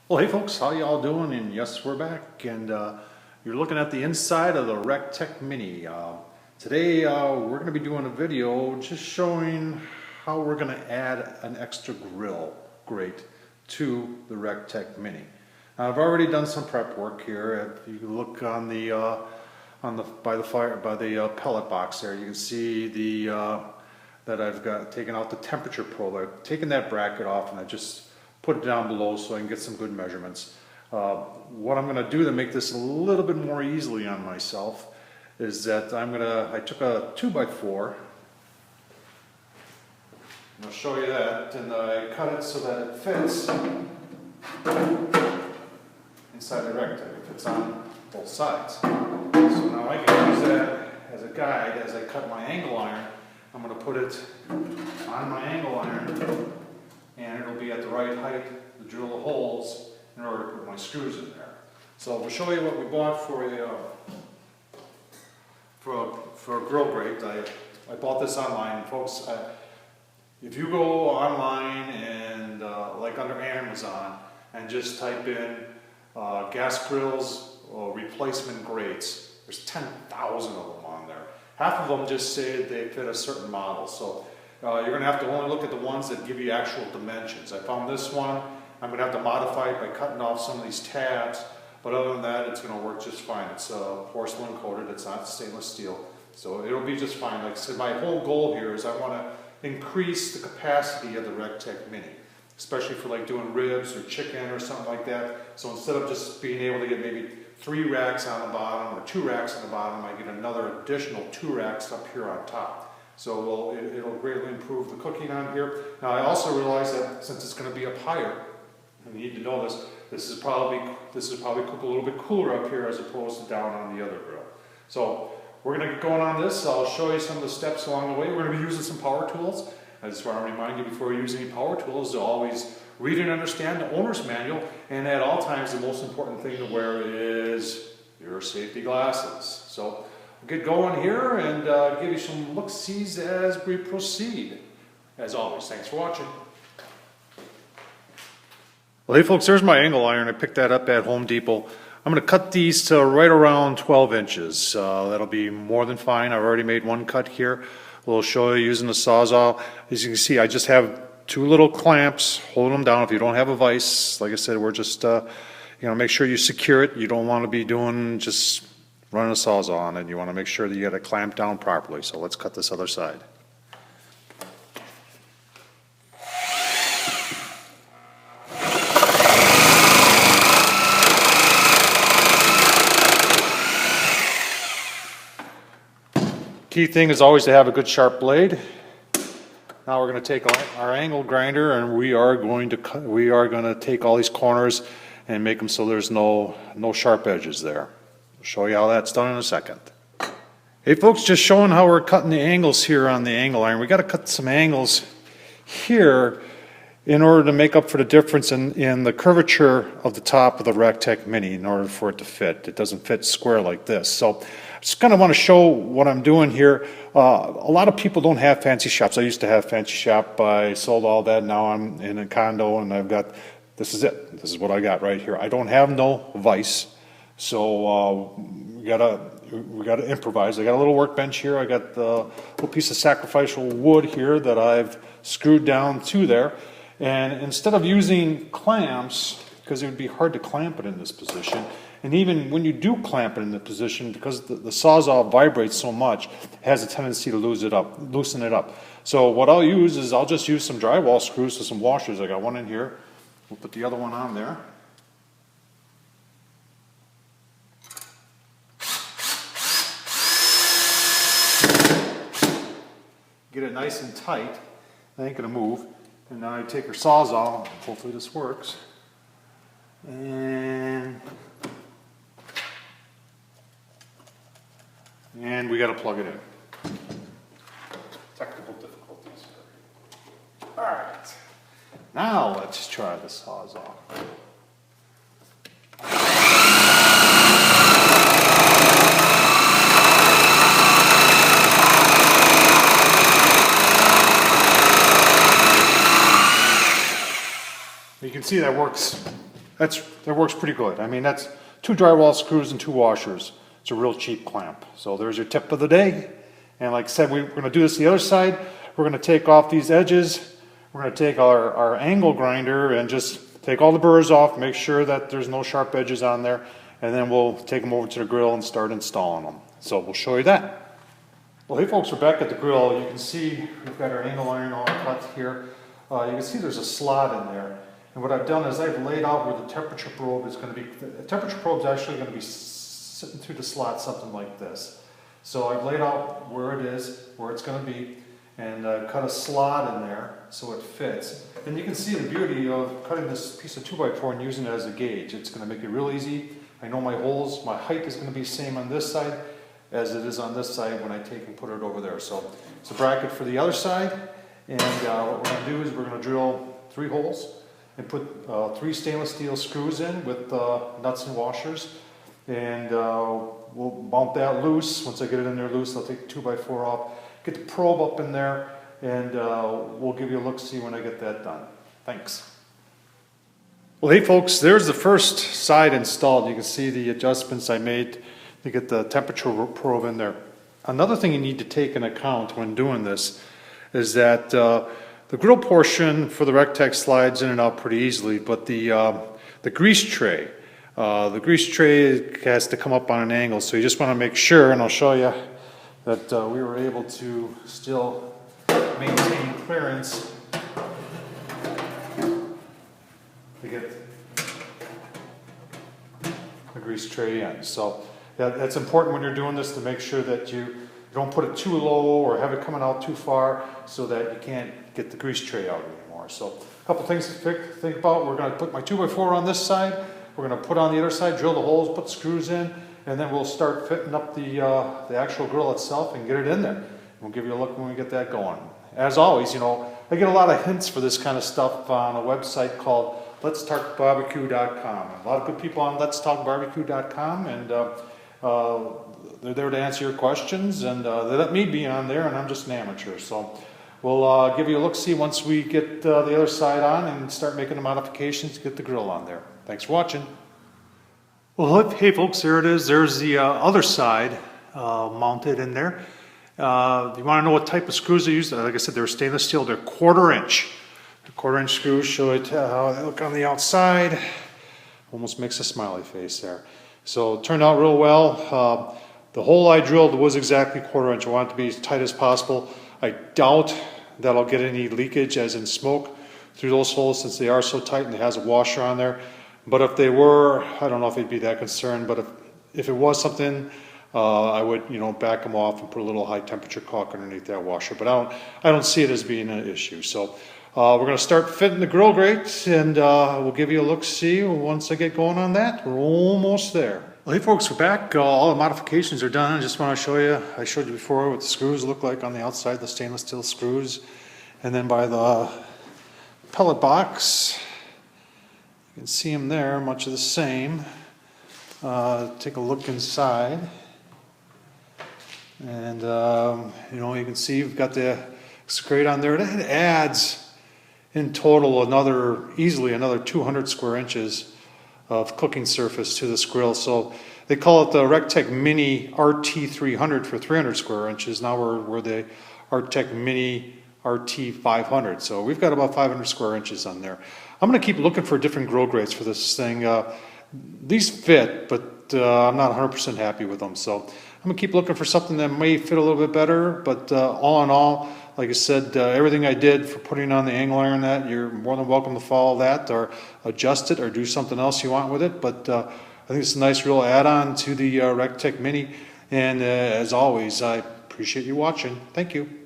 Well, hey folks, how y'all doing? And yes, we're back, and you're looking at the inside of the RecTech Mini. Today, we're going to be doing a video just showing how we're going to add an extra grill grate to the RecTech Mini. Now, I've already done some prep work here. If you look on the by the pellet box there, you can see that I've got taken out the temperature probe. I've taken that bracket off, and I just put it down below so I can get some good measurements. What I'm going to do to make this a little bit more easily on myself is that I took a 2x4, and I'll show you that, and I cut it so that it fits inside the RecTech. It fits on both sides. So now I can use that as a guide as I cut my angle iron. I'm going to put it on my angle iron, and it'll be at the right height to drill the holes in order to put my screws in there. So we'll show you what we bought for a grill grate. I bought this online, folks. If you go online and like under Amazon and just type in gas grills or replacement grates, there's 10,000 of them on there. Half of them just say they fit a certain model. So you're going to have to only look at the ones that give you actual dimensions. I found this one. I'm going to have to modify it by cutting off some of these tabs, but other than that, it's going to work just fine. It's porcelain coated. It's not stainless steel, so it'll be just fine. Like I said, my whole goal here is I want to increase the capacity of the RecTech Mini, especially for like doing ribs or chicken or something like that. So instead of just being able to get maybe 3 racks on the bottom or 2 racks on the bottom, I get another additional 2 racks up here on top. So it'll greatly improve the cooking on here. Now I also realize that since it's going to be up higher, and you need to know this, this is probably cook a little bit cooler up here as opposed to down on the other grill. So we're going to get going on this. I'll show you some of the steps along the way. We're going to be using some power tools. I just want to remind you before you use any power tools to always read and understand the owner's manual, and at all times the most important thing to wear is your safety glasses. So we'll get going here and give you some look-sees as we proceed. As always, thanks for watching. Well, hey folks, there's my angle iron. I picked that up at Home Depot. I'm going to cut these to right around 12 inches. That'll be more than fine. I've already made one cut here. We'll show you using the Sawzall. As you can see, I just have 2 little clamps holding them down. If you don't have a vise, like I said, we're just, make sure you secure it. You don't want to be doing just running a Sawzall on it. You want to make sure that you got it clamped down properly. So let's cut this other side. Key thing is always to have a good sharp blade. Now we're going to take our angle grinder and we are going to take all these corners and make them so there's no sharp edges there. I'll show you how that's done in a second. Hey folks, just showing how we're cutting the angles here on the angle iron. We got to cut some angles here in order to make up for the difference in the curvature of the top of the RecTech Mini in order for it to fit. It doesn't fit square like this. So I just kind of want to show what I'm doing here. A lot of people don't have fancy shops. I used to have fancy shop. I sold all that. Now I'm in a condo and I've got, this is it. This is what I got right here. I don't have no vise. So we gotta improvise. I got a little workbench here. I got a little piece of sacrificial wood here that I've screwed down to there. And instead of using clamps, because it would be hard to clamp it in this position, and even when you do clamp it in the position, because the Sawzall vibrates so much, it has a tendency to loosen it up. So what I'll use is I'll just use some drywall screws with some washers. I got one in here. We'll put the other one on there. Get it nice and tight. It ain't gonna move. And now I take our Sawzall, hopefully this works, and we got to plug it in. Technical difficulties. All right, now let's try the Sawzall. You can see that works that works pretty good. I mean, that's 2 drywall screws and 2 washers. It's a real cheap clamp. So there's your tip of the day. And like I said, we're going to do this the other side. We're going to take off these edges. We're going to take our angle grinder and just take all the burrs off, make sure that there's no sharp edges on there, and then we'll take them over to the grill and start installing them. So we'll show you that. Well, hey folks, we're back at the grill. You can see we've got our angle iron all cut here. You can see there's a slot in there. And what I've done is I've laid out where the temperature probe is going to be. The temperature probe is actually going to be sitting through the slot something like this. So I've laid out where it is, where it's going to be, and I've cut a slot in there so it fits. And you can see the beauty of cutting this piece of 2x4 and using it as a gauge. It's going to make it real easy. I know my holes, my height is going to be the same on this side as it is on this side when I take and put it over there. So it's a bracket for the other side, and what we're going to do is we're going to drill 3 holes and put 3 stainless steel screws in with nuts and washers, and we'll mount that loose. Once I get it in there loose, I'll take the 2x4 off, get the probe up in there, and we'll give you a look-see when I get that done. Thanks. Well, hey folks, there's the first side installed. You can see the adjustments I made to get the temperature probe in there. Another thing you need to take into account when doing this is that the grill portion for the Rectech slides in and out pretty easily, but the grease tray has to come up on an angle, so you just want to make sure, and I'll show you, that we were able to still maintain clearance to get the grease tray in. So yeah, that's important when you're doing this, to make sure that you don't put it too low or have it coming out too far so that you can't get the grease tray out anymore. So a couple things to think about. We're going to put my 2x4 on this side. We're going to put on the other side, drill the holes, put screws in, and then we'll start fitting up the actual grill itself and get it in there. We'll give you a look when we get that going. As always, you know, I get a lot of hints for this kind of stuff on a website called letstalkbarbecue.com. A lot of good people on letstalkbarbecue.com, and they're there to answer your questions, and they let me be on there, and I'm just an amateur. So we'll give you a look-see once we get the other side on and start making the modifications to get the grill on there. Thanks for watching. Well, hey folks, there it is. There's the other side mounted in there. You want to know what type of screws they use? Like I said, they're stainless steel. They're 1/4 inch. The 1/4 inch screws show it how they look on the outside. Almost makes a smiley face there. So it turned out real well. The hole I drilled was exactly 1/4 inch. I want it to be as tight as possible. I doubt that I'll get any leakage, as in smoke, through those holes, since they are so tight and it has a washer on there. But if they were, I don't know if I'd be that concerned, but if it was something, I would, you know, back them off and put a little high temperature caulk underneath that washer. But I don't see it as being an issue. So we're going to start fitting the grill grate, and we'll give you a look-see once I get going on that. We're almost there. Well, hey folks, we're back. All the modifications are done. I just want to show you, I showed you before what the screws look like on the outside, the stainless steel screws. And then by the pellet box, you can see them there, much of the same. Take a look inside. And, you know, you can see you've got the grate on there. That adds, in total, easily another 200 square inches of cooking surface to this grill. So they call it the Rectech Mini RT300 for 300 square inches. Now we're the Rectech Mini RT500. So we've got about 500 square inches on there. I'm going to keep looking for different grill grates for this thing. These fit, but I'm not 100% happy with them. So I'm going to keep looking for something that may fit a little bit better. But all in all, like I said, everything I did for putting on the angle iron, that you're more than welcome to follow that or adjust it or do something else you want with it. But I think it's a nice real add-on to the Rectech Mini. And as always, I appreciate you watching. Thank you.